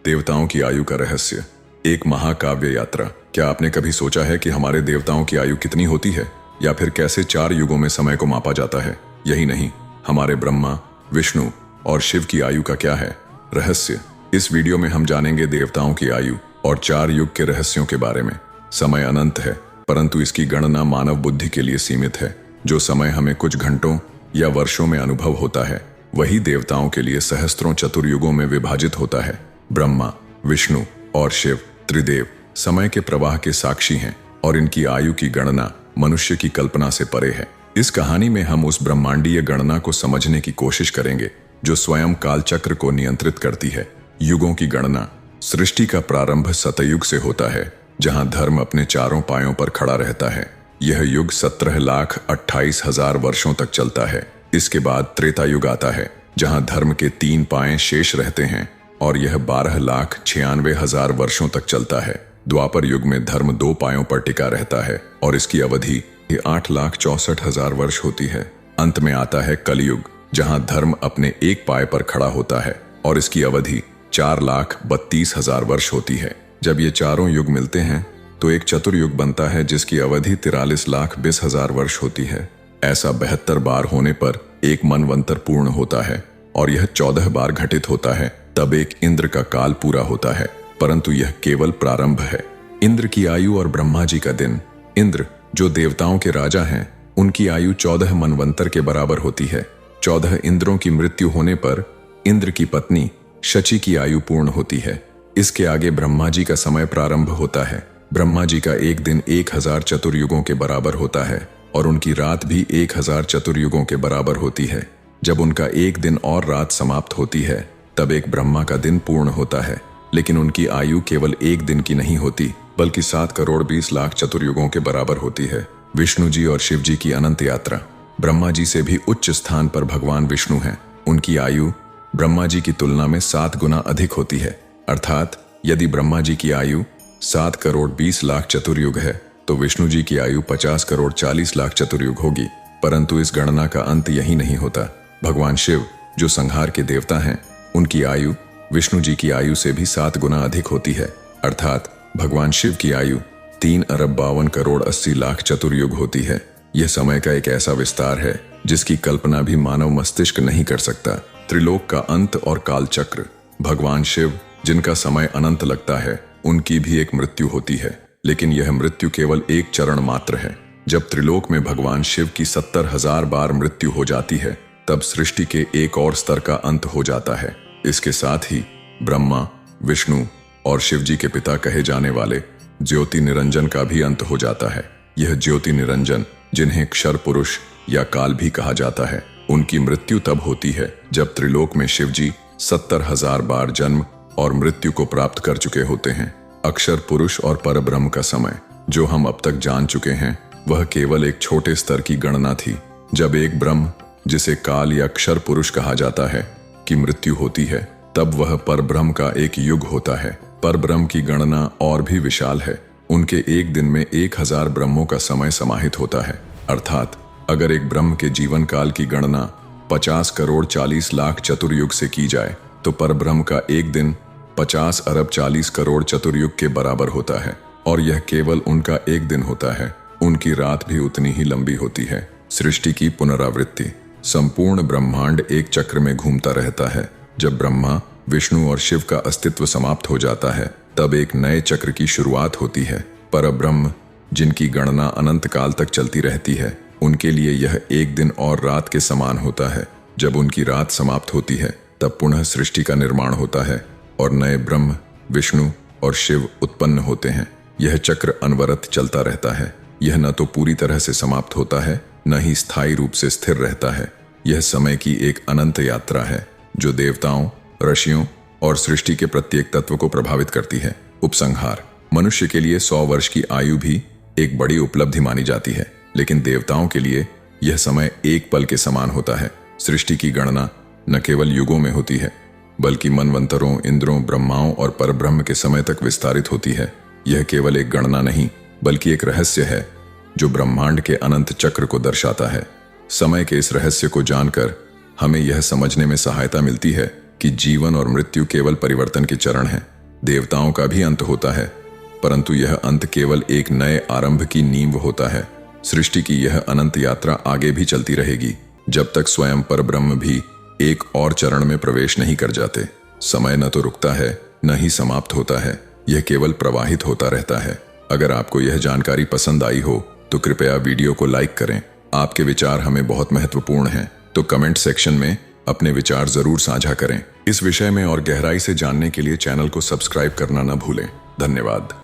देवताओं की आयु का रहस्य। एक महाकाव्य यात्रा। क्या आपने कभी सोचा है कि हमारे देवताओं की आयु कितनी होती है, या फिर कैसे 4 युगों में समय को मापा जाता है? यही नहीं, हमारे ब्रह्मा, विष्णु और शिव की आयु का क्या है रहस्य। इस वीडियो में हम जानेंगे देवताओं की आयु और 4 युग के रहस्यों के बारे में। समय अनंत है, परंतु इसकी गणना मानव बुद्धि के लिए सीमित है। जो समय हमें कुछ घंटों या वर्षों में अनुभव होता है, वही देवताओं के लिए सहस्त्रों चतुर्युगों में विभाजित होता है। ब्रह्मा, विष्णु और शिव त्रिदेव समय के प्रवाह के साक्षी हैं और इनकी आयु की गणना मनुष्य की कल्पना से परे है। इस कहानी में हम उस ब्रह्मांडीय गणना को समझने की कोशिश करेंगे जो स्वयं कालचक्र को नियंत्रित करती है। युगों की गणना। सृष्टि का प्रारंभ सतयुग से होता है, जहां धर्म अपने चारों पायों पर खड़ा रहता है। यह युग 17,28,000 वर्षों तक चलता है। इसके बाद त्रेता युग आता है, जहां धर्म के 3 पाए शेष रहते हैं और यह 12,96,000 वर्षों तक चलता है। द्वापर युग में धर्म 2 पायों पर टिका रहता है और इसकी अवधि 8,64,000 वर्ष होती है। अंत में आता है कलयुग, जहां धर्म अपने 1 पाय पर खड़ा होता है और इसकी अवधि 4,32,000 वर्ष होती है। जब ये चारों युग मिलते हैं तो एक चतुर्युग बनता है, जिसकी अवधि 43,20,000 वर्ष होती है। ऐसा 72 बार होने पर एक मनवंतर पूर्ण होता है और यह 14 बार घटित होता है, तब एक इंद्र का काल पूरा होता है। परंतु यह केवल प्रारंभ है। इंद्र की आयु और ब्रह्मा जी का दिन। इंद्र, जो देवताओं के राजा हैं, उनकी आयु 14 मनवंतर के बराबर होती है। 14 इंद्रों की मृत्यु होने पर इंद्र की पत्नी शची की आयु पूर्ण होती है। इसके आगे ब्रह्मा जी का समय प्रारंभ होता है। ब्रह्मा जी का एक दिन 1000 चतुर्युगों के बराबर होता है और उनकी रात भी 1000 चतुर्युगों के बराबर होती है। जब उनका एक दिन और रात समाप्त होती है, तब एक ब्रह्मा का दिन पूर्ण होता है। लेकिन उनकी आयु केवल एक दिन की नहीं होती, बल्कि 7,20,00,000 चतुर्युगों के बराबर होती है। विष्णु जी और शिव जी की अनंत यात्रा। ब्रह्मा जी से भी उच्च स्थान पर भगवान विष्णु हैं। उनकी आयु ब्रह्मा जी की तुलना में 7 गुना अधिक होती है। अर्थात यदि ब्रह्मा जी की आयु 7,20,00,000 चतुर्युग है, तो विष्णु जी की आयु 50,40,00,000 चतुर्युग होगी। परंतु इस गणना का अंत यही नहीं होता। भगवान शिव, जो संहार के देवता हैं, उनकी आयु विष्णु जी की आयु से भी 7 गुना अधिक होती है। अर्थात भगवान शिव की आयु 3,52,80,00,000 चतुर्युग होती है। यह समय का एक ऐसा विस्तार है जिसकी कल्पना भी मानव मस्तिष्क नहीं कर सकता। त्रिलोक का अंत और कालचक्र। भगवान शिव, जिनका समय अनंत लगता है, उनकी भी एक मृत्यु होती है, लेकिन यह मृत्यु केवल एक चरण मात्र है। जब त्रिलोक में भगवान शिव की 70,000 बार मृत्यु हो जाती है, तब सृष्टि के एक और स्तर का अंत हो जाता है। इसके साथ ही ब्रह्मा, विष्णु और शिव जी के पिता कहे जाने वाले ज्योति निरंजन का भी अंत हो जाता है। यह ज्योति निरंजन, जिन्हें क्षर पुरुष या काल भी कहा जाता है, उनकी मृत्यु तब होती है जब त्रिलोक में शिव जी 70,000 बार जन्म और मृत्यु को प्राप्त कर चुके होते हैं। अक्षर पुरुष और परब्रह्म का समय, जो हम अब तक जान चुके हैं, वह केवल एक छोटे स्तर की गणना थी। जब एक ब्रह्म, जिसे काल या अक्षर पुरुष कहा जाता है, की मृत्यु होती है, तब वह परब्रह्म का एक युग होता है। परब्रह्म की गणना और भी विशाल है। उनके एक दिन में 1000 ब्रह्मों का समय समाहित होता है। अर्थात अगर एक ब्रह्म के जीवन काल की गणना 50,40,00,000 चतुर्युग से की जाए, तो परब्रह्म का एक दिन 50,40,00,000 चतुर्युग के बराबर होता है। और यह केवल उनका एक दिन होता है। उनकी रात भी उतनी ही लंबी होती है। सृष्टि की पुनरावृत्ति। संपूर्ण ब्रह्मांड एक चक्र में घूमता रहता है। जब ब्रह्मा, विष्णु और शिव का अस्तित्व समाप्त हो जाता है, तब एक नए चक्र की शुरुआत होती है। परब्रह्म, जिनकी गणना अनंत काल तक चलती रहती है, उनके लिए यह एक दिन और रात के समान होता है। जब उनकी रात समाप्त होती है, तब पुनः सृष्टि का निर्माण होता है और नए ब्रह्म, विष्णु और शिव उत्पन्न होते हैं। यह चक्र अनवरत चलता रहता है। यह न तो पूरी तरह से समाप्त होता है, न ही स्थायी रूप से स्थिर रहता है। यह समय की एक अनंत यात्रा है, जो देवताओं, ऋषियों और सृष्टि के प्रत्येक तत्व को प्रभावित करती है। उपसंहार। मनुष्य के लिए 100 वर्ष की आयु भी एक बड़ी उपलब्धि मानी जाती है, लेकिन देवताओं के लिए यह समय एक पल के समान होता है। सृष्टि की गणना न केवल युगों में होती है, बल्कि मनवंतरों, इंद्रों, ब्रह्माओं और परब्रह्म के समय तक विस्तारित होती है। यह केवल एक गणना नहीं, बल्कि एक रहस्य है जो ब्रह्मांड के अनंत चक्र को दर्शाता है। समय के इस रहस्य को जानकर हमें यह समझने में सहायता मिलती है कि जीवन और मृत्यु केवल परिवर्तन के चरण हैं। देवताओं का भी अंत होता है, परंतु यह अंत केवल एक नए आरंभ की नींव होता है। सृष्टि की यह अनंत यात्रा आगे भी चलती रहेगी, जब तक स्वयं परब्रह्म भी एक और चरण में प्रवेश नहीं कर जाते। समय न तो रुकता है, न ही समाप्त होता है, यह केवल प्रवाहित होता रहता है। अगर आपको यह जानकारी पसंद आई हो तो कृपया वीडियो को लाइक करें। आपके विचार हमें बहुत महत्वपूर्ण हैं, तो कमेंट सेक्शन में अपने विचार जरूर साझा करें। इस विषय में और गहराई से जानने के लिए चैनल को सब्सक्राइब करना न भूलें। धन्यवाद।